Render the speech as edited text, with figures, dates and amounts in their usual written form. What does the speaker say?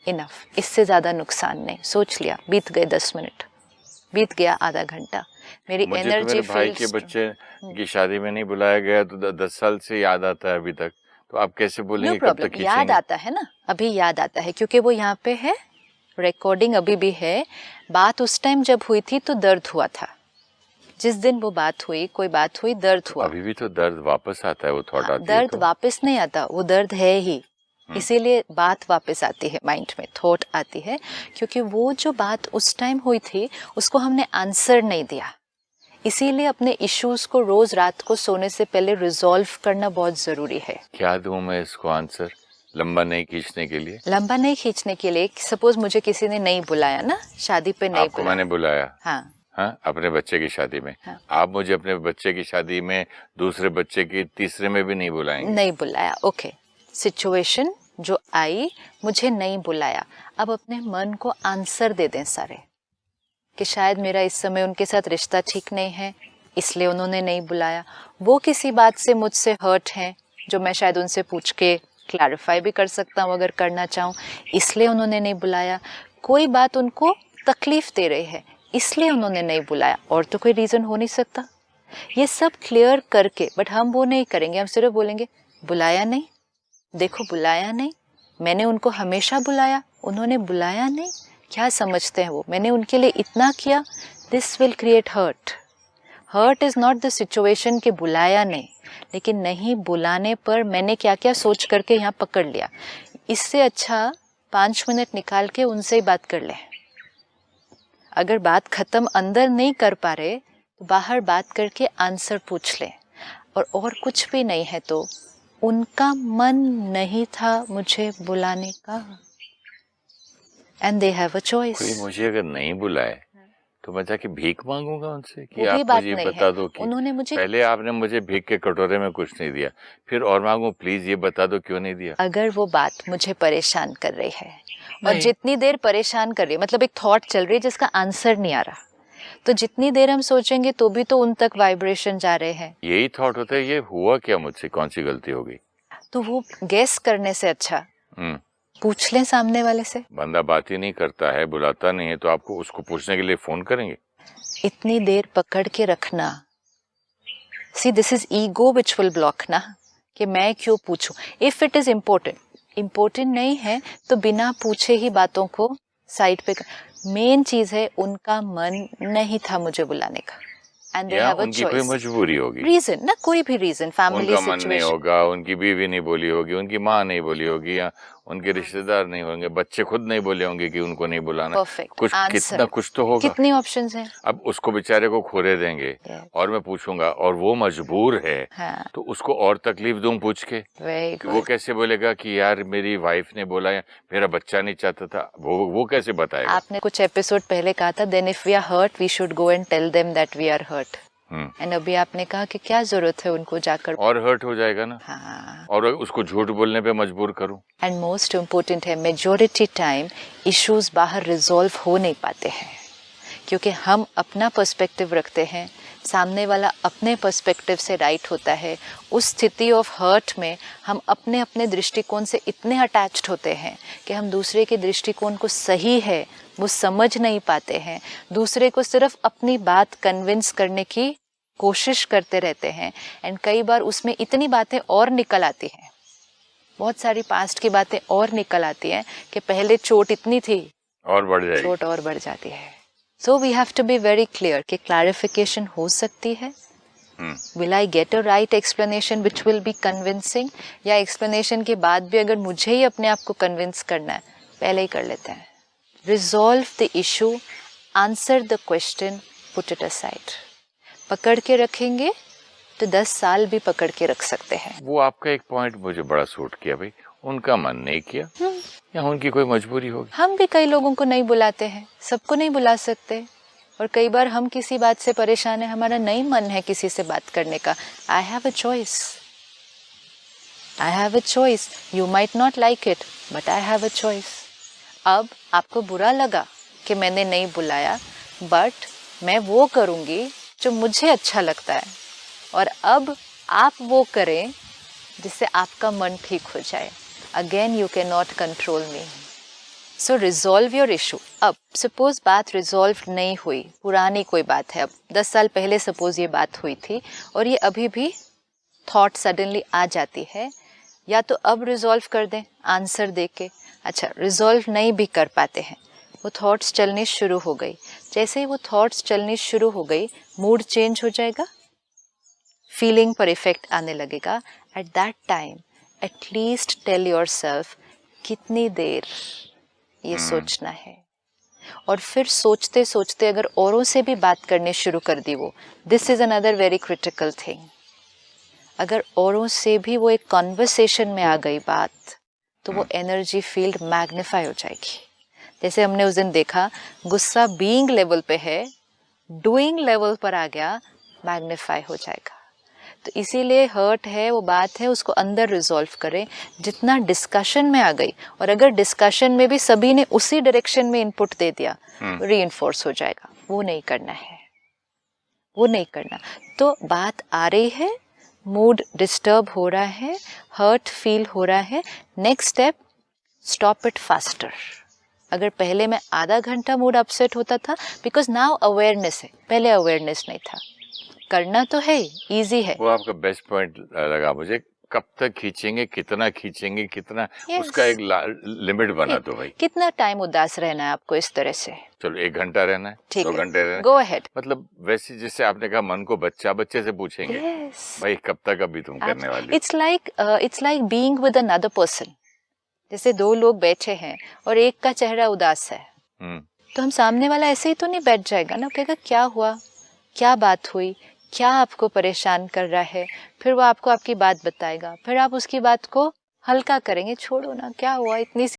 Enough, इससे ज़्यादा नुकसान नहीं। सोच लिया, बीत गए 10 मिनट, बीत गया आधा घंटा, मेरी मुझे एनर्जी तो मेरे भाई के बच्चे की शादी में नहीं बुलाया गया तो 10 साल से याद आता है अभी तक, तो आप कैसे बोलेंगे नो प्रॉब्लम, याद आता है ना, अभी याद आता है क्योंकि वो यहाँ पे है, रिकॉर्डिंग अभी भी है। बात उस टाइम जब हुई थी तो दर्द हुआ था, जिस दिन वो बात हुई, कोई बात हुई, दर्द हुआ। अभी भी तो दर्द वापस आता है, वो थॉट आती है दर्द वापस नहीं आता, वो दर्द है ही, इसीलिए बात वापस आती है माइंड में, थॉट आती है, क्योंकि वो जो बात उस टाइम हुई थी उसको हमने आंसर नहीं दिया। इसीलिए अपने इश्यूज को रोज रात को सोने से पहले रिजॉल्व करना बहुत जरूरी है। क्या दूं मैं इसको आंसर, लंबा नहीं खींचने के लिए? लंबा नहीं खींचने के लिए, सपोज मुझे किसी ने नहीं बुलाया ना, शादी पे नहीं आपको मैंने बुलाया, हाँ हाँ, अपने बच्चे की शादी में। हाँ। आप मुझे अपने बच्चे की शादी में, दूसरे बच्चे की, तीसरे में भी नहीं बुलाएंगे? नहीं बुलाया, ओके, सिचुएशन जो आई, मुझे नहीं बुलाया, अब अपने मन को आंसर दे दें सारे, कि शायद मेरा इस समय उनके साथ रिश्ता ठीक नहीं है, इसलिए उन्होंने नहीं बुलाया। वो किसी बात से मुझसे हर्ट हैं, जो मैं शायद उनसे पूछ के क्लैरिफाई भी कर सकता हूँ अगर करना चाहूँ, इसलिए उन्होंने नहीं बुलाया। कोई बात उनको तकलीफ दे रही है, इसलिए उन्होंने नहीं बुलाया, और तो कोई रीज़न हो नहीं सकता। ये सब क्लियर करके, बट हम वो नहीं करेंगे, हम सिर्फ बोलेंगे बुलाया नहीं, देखो बुलाया नहीं, मैंने उनको हमेशा बुलाया, उन्होंने बुलाया नहीं। क्या समझते हैं वो, मैंने उनके लिए इतना किया, this will create hurt. Hurt is not the situation कि बुलाया नहीं, लेकिन नहीं बुलाने पर मैंने क्या क्या सोच करके यहाँ पकड़ लिया। इससे अच्छा 5 मिनट निकाल के उनसे ही बात कर ले। अगर बात खत्म अंदर नहीं कर पा रहे तो बाहर बात करके आंसर पूछ ले। और कुछ भी नहीं है तो उनका मन नहीं था मुझे बुलाने का, and they have a choice. कोई मुझे अगर नहीं बुलाए तो मैं जाके भीख मांगूंगा उनसे कि वो भी आप बात मुझे नहीं बता है। दो कि उन्होंने मुझे, पहले आपने मुझे भीख के कटोरे में कुछ नहीं दिया, फिर और मांगू प्लीज ये बता दो क्यों नहीं दिया। अगर वो बात मुझे परेशान कर रही है, और नहीं। जितनी देर परेशान कर रही है, मतलब एक थॉट चल रही है जिसका आंसर नहीं आ रहा, तो जितनी देर हम सोचेंगे तो भी तो उन तक वाइब्रेशन जा रहे हैं। यही थॉट होता है, ये हुआ क्या मुझसे, कौन सी गलती हो गई। तो वो गेस करने से अच्छा पूछ लें सामने वाले से। बंदा बात ही नहीं करता है, बुलाता नहीं है, तो आपको उसको पूछने के लिए फोन करेंगे? इतनी देर पकड़ के रखना, see this is ego which will block ना, कि मैं क्यों पूछूं। इफ इट इज इम्पोर्टेंट नहीं है तो बिना पूछे ही बातों को साइड पे। मेन चीज है उनका मन नहीं था मुझे बुलाने का, एंड दे हैव अ उनकी कोई चॉइस। मजबूरी होगी, रीजन ना, कोई भी रीजन, फैमिली उनका मन नहीं सिचुएशन। होगा, उनकी बीवी नहीं बोली होगी, उनकी माँ नहीं बोली होगी, या उनके रिश्तेदार नहीं होंगे, बच्चे खुद नहीं बोले होंगे कि उनको नहीं बुलाना। परफेक्ट कुछ आंसर। कितना कुछ तो होगा। कितनी ऑप्शंस हैं। अब उसको बेचारे को खोरे देंगे और मैं पूछूंगा और वो मजबूर है, हाँ। तो उसको और तकलीफ दूं पूछ के कि वो कैसे बोलेगा कि यार मेरी वाइफ ने बोला या मेरा बच्चा नहीं चाहता था, वो कैसे बताएगा। आपने कुछ एपिसोड पहले कहा था, then if we are hurt we should go and tell them that we are hurt, and अभी आपने कहा कि क्या जरूरत है उनको जाकर, और हर्ट हो जाएगा ना। हाँ। और उसको झूठ बोलने पे मजबूर करूं। एंड मोस्ट इम्पोर्टेंट है, मेजोरिटी टाइम इश्यूज बाहर रिजॉल्व हो नहीं पाते हैं क्योंकि हम अपना पर्सपेक्टिव रखते हैं, सामने वाला अपने पर्सपेक्टिव से राइट होता है। उस स्थिति ऑफ हर्ट में हम अपने अपने दृष्टिकोण से इतने अटैच्ड होते हैं कि हम दूसरे के दृष्टिकोण को सही है वो समझ नहीं पाते हैं, दूसरे को सिर्फ अपनी बात कन्विंस करने की कोशिश करते रहते हैं। एंड कई बार उसमें इतनी बातें और निकल आती हैं, बहुत सारी पास्ट की बातें और निकल आती हैं कि पहले चोट इतनी थी और बढ़ जाएगी, चोट और बढ़ जाती है। So we have to be very clear कि क्लैरिफिकेशन हो सकती है। Will I get a right explanation which will be convincing, या एक्सप्लेनेशन के बाद भी अगर मुझे ही अपने आप को कन्विंस करना है, पहले ही कर लेते हैं। Resolve the issue, answer the question, put it aside. पकड़ के रखेंगे तो 10 साल भी पकड़ के रख सकते हैं। वो आपका एक पॉइंट मुझे बड़ा सूट किया भाई, उनका मन नहीं किया या उनकी कोई मजबूरी होगी। हम भी कई लोगों को नहीं बुलाते हैं, सबको नहीं बुला सकते, और कई बार हम किसी बात से परेशान है, हमारा नहीं मन है किसी से बात करने का। I have a choice, I have a choice, you might not like it but I have a choice. अब आपको बुरा लगा कि मैंने नहीं बुलाया, बट मैं वो करूँगी जो मुझे अच्छा लगता है, और अब आप वो करें जिससे आपका मन ठीक हो जाए। Again you can not control me, so resolve your issue. अब सपोज बात रिजॉल्व नहीं हुई, पुरानी कोई बात है, अब 10 साल पहले सपोज ये बात हुई थी और ये अभी भी थॉट सडनली आ जाती है, या तो अब रिजॉल्व कर दें आंसर दे के। अच्छा, रिजॉल्व नहीं भी कर पाते हैं, वो थॉट्स चलनी शुरू हो गई। जैसे ही वो थॉट्स चलनी शुरू हो गई, मूड चेंज हो जाएगा, फीलिंग पर इफेक्ट आने लगेगा। At that time at least tell yourself कितनी देर ये सोचना है, और फिर सोचते सोचते अगर औरों से भी बात करनी शुरू कर दी वो, this is another very critical thing. अगर औरों से भी वो एक कॉन्वर्सेशन में आ गई बात, तो वो एनर्जी फील्ड मैग्नीफाई हो जाएगी। जैसे हमने उस दिन देखा, गुस्सा बीइंग लेवल पे है, डूइंग लेवल पर आ गया, मैग्नीफाई हो जाएगा। तो इसीलिए हर्ट है, वो बात है, उसको अंदर रिजॉल्व करें। जितना डिस्कशन में आ गई, और अगर डिस्कशन में भी सभी ने उसी डायरेक्शन में इनपुट दे दिया, रीइंफोर्स हो जाएगा। वो नहीं करना है, वो नहीं करना। तो बात आ रही है, मूड डिस्टर्ब हो रहा है, हर्ट फील हो रहा है, next step, stop it faster. अगर पहले मैं आधा घंटा मूड अपसेट होता था, बिकॉज नाउ अवेयरनेस है, पहले अवेयरनेस नहीं था। करना तो है, इजी है। वो आपका बेस्ट पॉइंट लगा मुझे। कब तक खींचेंगे, कितना खींचेंगे, कितना उसका एक लिमिट बना दो भाई। कितना टाइम उदास रहना है आपको इस तरह से? चलो 1 घंटा रहना है, 2 घंटे रहना है, गो अहेड। मतलब वैसे जैसे आपने कहा, मन को बच्चे से पूछेंगे, भाई कब तक अभी तुम करने वाली? It's like being with another person. जैसे 2 लोग बैठे हैं और एक का चेहरा उदास है, तो हम सामने वाला ऐसे ही तो नहीं बैठ जाएगा ना, कहेगा क्या हुआ, क्या बात हुई, क्या आपको परेशान कर रहा है। फिर वो आपको आपकी बात बताएगा, फिर आप उसकी बात को हल्का करेंगे, छोड़ो ना, क्या हुआ, इतनी